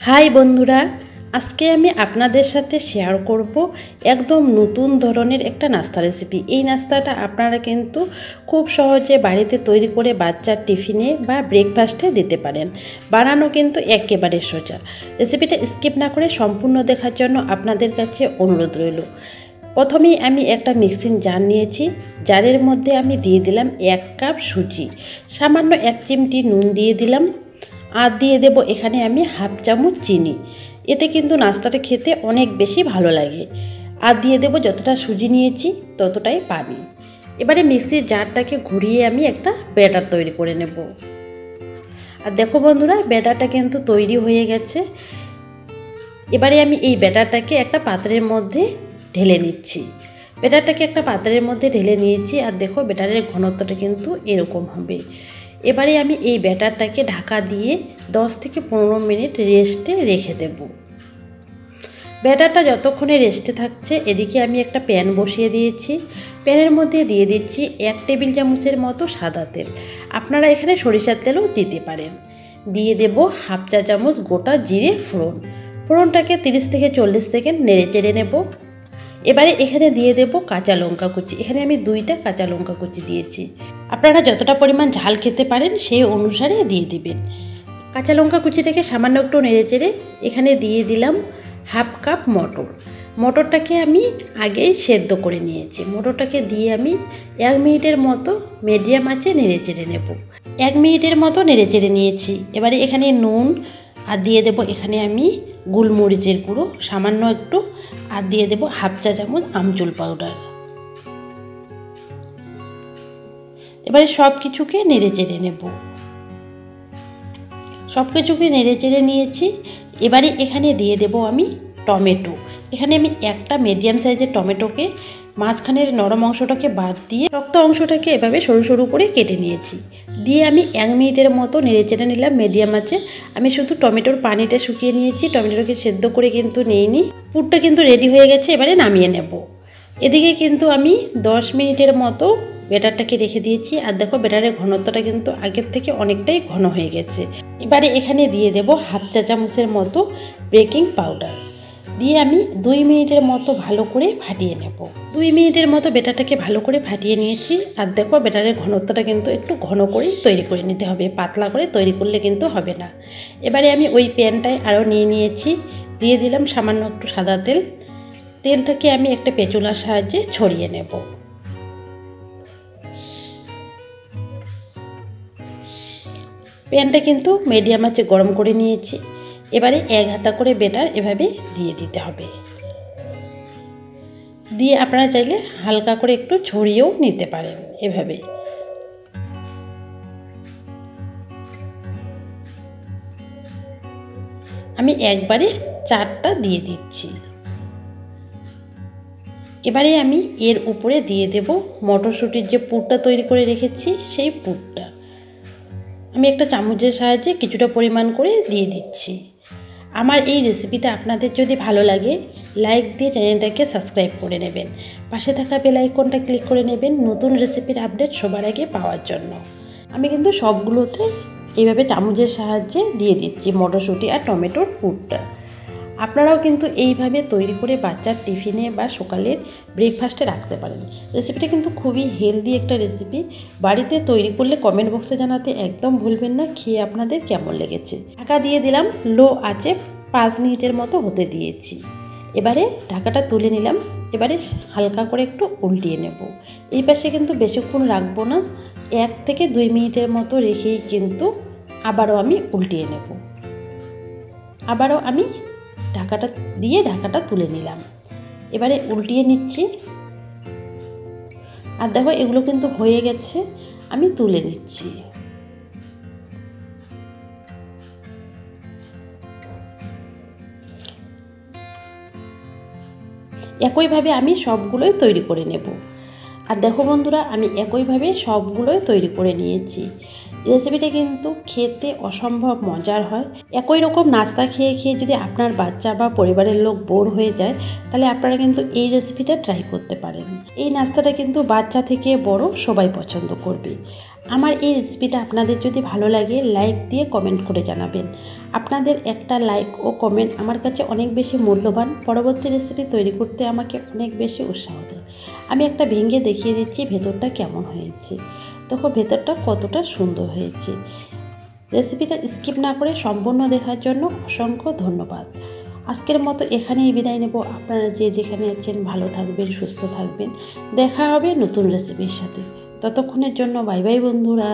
High বন্ধুরা, আজকে আমি আপনাদের সাথে শেয়ার করব একদম নতুন ধরনের একটা নাস্তা রেসিপি। এই নাস্তাটা আপনারা কিন্তু খুব সহজে বাড়িতে তৈরি করে বাচ্চার টিফিনে বা ব্রেকফাস্টে দিতে পারেন। বানানো কিন্তু একেবারে সোজা। রেসিপিটা স্কিপ না করে সম্পূর্ণ দেখার জন্য আপনাদের কাছে অনুরোধ রইল। প্রথমেই আমি একটা মিক্সিং জার নিয়েছি। জারের মধ্যে আমি দিয়ে দিলাম 1 কাপ সুজি, সামান্য 1 চিমটি নুন দিয়ে দিলাম, আর দিয়ে দেব এখানে আমি হাফ চামচ চিনি। এতে কিন্তু নাস্তাটা খেতে অনেক বেশি ভালো লাগে। আর দিয়ে দেব যতটা সুজি নিয়েছি ততটাই পানি। এবারে মিক্সির জারটাকে ঘুরিয়ে আমি একটা ব্যাটার তৈরি করে নেব। আর দেখো বন্ধুরা, ব্যাটারটা কিন্তু তৈরি হয়ে গেছে। এবারে আমি এই ব্যাটারটাকে একটা পাত্রের মধ্যে ঢেলে নিচ্ছি। ব্যাটারটাকে একটা পাত্রের মধ্যে ঢেলে নিয়েছি। আর দেখো ব্যাটারের ঘনত্বটা কিন্তু এরকম হবে। এবারে আমি এই ব্যাটারটাকে ঢাকা দিয়ে 10 থেকে 15 মিনিট রেস্টে রেখে দেব। ব্যাটারটা যতক্ষণে রেস্টে থাকছে, এদিকে আমি একটা প্যান বসিয়ে দিয়েছি। প্যানের মধ্যে দিয়ে দিচ্ছি 1 টেবিল চামচের মতো সাদা তেল। আপনারা এখানে সরিষার তেলও দিতে পারেন। দিয়ে দেব হাফ চা চামচ গোটা জিরে ফোড়ন। ফোড়নটাকে 30 থেকে 40 সেকেন্ড নেড়ে চেড়ে নেব। এবারে এখানে দিয়ে দেব কাঁচা লঙ্কা কুচি। এখানে আমি 2টা কাঁচা লঙ্কা কুচি দিয়েছি। আপনারা যতটা পরিমাণ ঝাল খেতে পারেন সেই অনুসারে দিয়ে দিবেন। কাঁচা লঙ্কা কুচিটাকে সামান্য একটু নেড়ে চেড়ে এখানে দিয়ে দিলাম হাফ কাপ মটর। মটরটাকে আমি আগেই সেদ্ধ করে নিয়েছি। মটরটাকে দিয়ে আমি 1 মিনিটের মতো মিডিয়াম আঁচে নেড়ে চেড়ে নেব। 1 মিনিটের মতো নেড়ে চেড়ে নিয়েছি। এবারে এখানে নুন আর দিয়ে দেব এখানে আমি গোলমরিচের গুঁড়ো সামান্য একটু, আর দিয়ে দেব হাফ চা চামচ আমচুর পাউডার। এবারে সব কিছুকে নেড়ে চেড়ে নেব। সব কিছুকে নেড়ে চেড়ে নিয়েছি। এবারে এখানে দিয়ে দেব আমি টমেটো। এখানে আমি একটা মিডিয়াম সাইজের টমেটোকে মাঝখানের নরম অংশটাকে বাদ দিয়ে শক্ত অংশটাকে এভাবে সরু সরু করে কেটে নিয়েছি। দিয়ে আমি 1 মিনিটের মতো নেড়ে চেড়ে নিলাম মিডিয়াম আছে। আমি শুধু টমেটোর পানিটা শুকিয়ে নিয়েছি, টমেটোকে সেদ্ধ করে কিন্তু নিইনি। পুরটা কিন্তু রেডি হয়ে গেছে, এবারে নামিয়ে নেব। এদিকে কিন্তু আমি 10 মিনিটের মতো ব্যাটারটাকে রেখে দিয়েছি। আর দেখো ব্যাটারের ঘনত্বটা কিন্তু আগের থেকে অনেকটাই ঘন হয়ে গেছে। এবারে এখানে দিয়ে দেব হাফ চা চামচের মতো বেকিং পাউডার। দিয়ে আমি 2 মিনিটের মতো ভালো করে ফাটিয়ে নেব। 2 মিনিটের মতো ব্যাটারটাকে ভালো করে ফাটিয়ে নিয়েছি। আর দেখো ব্যাটারের ঘনত্বটা কিন্তু একটু ঘন করেই তৈরি করে নিতে হবে, পাতলা করে তৈরি করলে কিন্তু হবে না। এবারে আমি ওই প্যানটায় আরও নিয়ে নিয়েছি। দিয়ে দিলাম সামান্য একটু সাদা তেল। তেলটাকে আমি একটা পেঁচুলার সাহায্যে ছড়িয়ে নেব। প্যানটা কিন্তু মিডিয়াম আঁচে গরম করে নিয়েছি। এবারে 1 হাতা করে ব্যাটার এভাবে দিয়ে দিতে হবে। দিয়ে আপনারা চাইলে হালকা করে একটু ছড়িয়েও নিতে পারেন এভাবে। আমি একবারে 4টা দিয়ে দিচ্ছি। এবারে আমি এর উপরে দিয়ে দেব মটরশুঁটির যে পুরটা তৈরি করে রেখেছি সেই পুরটা। আমি একটা চামচের সাহায্যে কিছুটা পরিমাণ করে দিয়ে দিচ্ছি। আমার এই রেসিপিটা আপনাদের যদি ভালো লাগে, লাইক দিয়ে চ্যানেলটাকে সাবস্ক্রাইব করে নেবেন। পাশে থাকা বেল আইকনটা ক্লিক করে নেবেন নতুন রেসিপির আপডেট সবার আগে পাওয়ার জন্য। আমি কিন্তু সবগুলোতে এইভাবে চামচের সাহায্যে দিয়ে দিচ্ছি মটরশুঁটি আর টমেটোর পুরটা। আপনারাও কিন্তু এইভাবে তৈরি করে বাচ্চার টিফিনে বা সকালের ব্রেকফাস্টে রাখতে পারেন। রেসিপিটা কিন্তু খুবই হেলদি একটা রেসিপি। বাড়িতে তৈরি করলে কমেন্ট বক্সে জানাতে একদম ভুলবেন না খেয়ে আপনাদের কেমন লেগেছে। ঢাকা দিয়ে দিলাম, লো আঁচে 5 মিনিটের মতো হতে দিয়েছি। এবারে ঢাকাটা তুলে নিলাম। এবারে হালকা করে একটু উল্টিয়ে নেব। এই পাশে কিন্তু বেশিক্ষণ রাখবো না, 1 থেকে 2 মিনিটের মতো রেখেই কিন্তু আবারও আমি উল্টিয়ে নেব। আবারও আমি ঢাকাটা দিয়ে ঢাকাটা তুলে নিলাম। এবারে উল্টিয়ে নিচ্ছি। আর দেখো এগুলো কিন্তু হয়ে গেছে, আমি তুলে নিচ্ছি। একইভাবে আমি সবগুলোই তৈরি করে নেব। আর দেখো বন্ধুরা, আমি একইভাবে সবগুলোই তৈরি করে নিয়েছি। রেসিপিটা কিন্তু খেতে অসম্ভব মজার হয়। একই রকম নাস্তা খেয়ে খেয়ে যদি আপনার বাচ্চা বা পরিবারের লোক বোর হয়ে যায়, তাহলে আপনারা কিন্তু এই রেসিপিটা ট্রাই করতে পারেন। এই নাস্তাটা কিন্তু বাচ্চা থেকে বড় সবাই পছন্দ করবে। আমার এই রেসিপিটা আপনাদের যদি ভালো লাগে লাইক দিয়ে কমেন্ট করে জানাবেন। আপনাদের একটা লাইক ও কমেন্ট আমার কাছে অনেক বেশি মূল্যবান, পরবর্তী রেসিপি তৈরি করতে আমাকে অনেক বেশি উৎসাহ দেয়। আমি একটা ভেঙে দেখিয়ে দিচ্ছি ভেতরটা কেমন হয়েছে, দেখো ভেতরটা কতটা সুন্দর হয়েছে। রেসিপিটা স্কিপ না করে সম্পূর্ণ দেখার জন্য অসংখ্য ধন্যবাদ। আজকের মতো এখানেই বিদায় নেব। আপনারা যে যেখানে আছেন ভালো থাকবেন, সুস্থ থাকবেন। দেখা হবে নতুন রেসিপির সাথে। ততক্ষণের জন্য বাই বাই বন্ধুরা।